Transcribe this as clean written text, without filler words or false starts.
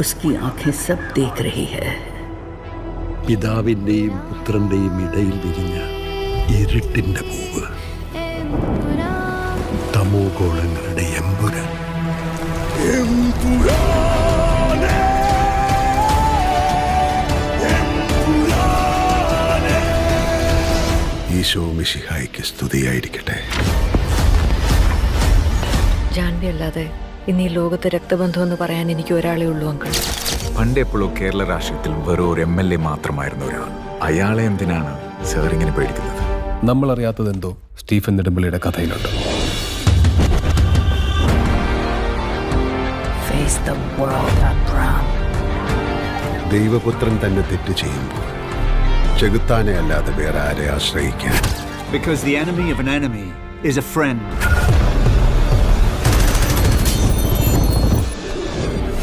उसकी आंखें सब देख रही है. പിതാവിന്റെയും പുത്രന്റെയും ഇടയിൽ വിരിഞ്ഞ ഇരുട്ടിന്റെ പൂവ്, തമോഗോളങ്ങളുടെ എമ്പുരാൻ. ഈശോ മിശിഹായ്ക്ക് സ്തുതിയായിരിക്കട്ടെ. ജാൻവി അല്ലാതെ ഇന്ന് ഈ ലോകത്തെ രക്തബന്ധം എന്ന് പറയാൻ എനിക്ക് ഒരാളേ ഉള്ളൂ അങ്കിൾ. പണ്ടെപ്പോഴോ കേരള രാഷ്ട്രീയത്തിൽ വെറും ഒരു MLA മാത്രമായിരുന്ന ഒരാൾ. അയാളെ എന്തിനാണ് സാർ ഇങ്ങനെ പേടിക്കുന്നത്? നമ്മളറിയാത്തതെന്തോ Stephen നെടുമ്പള്ളിയുടെ കഥയിലുണ്ട്. Face the world, Abraham. ദൈവപുത്രൻ തന്നെ തെറ്റ് ചെയ്യുമ്പോൾ ചെകുത്താനെ അല്ലാതെ വേറെ ആരെ ആശ്രയിക്കാൻ? Because the enemy of an enemy is a friend.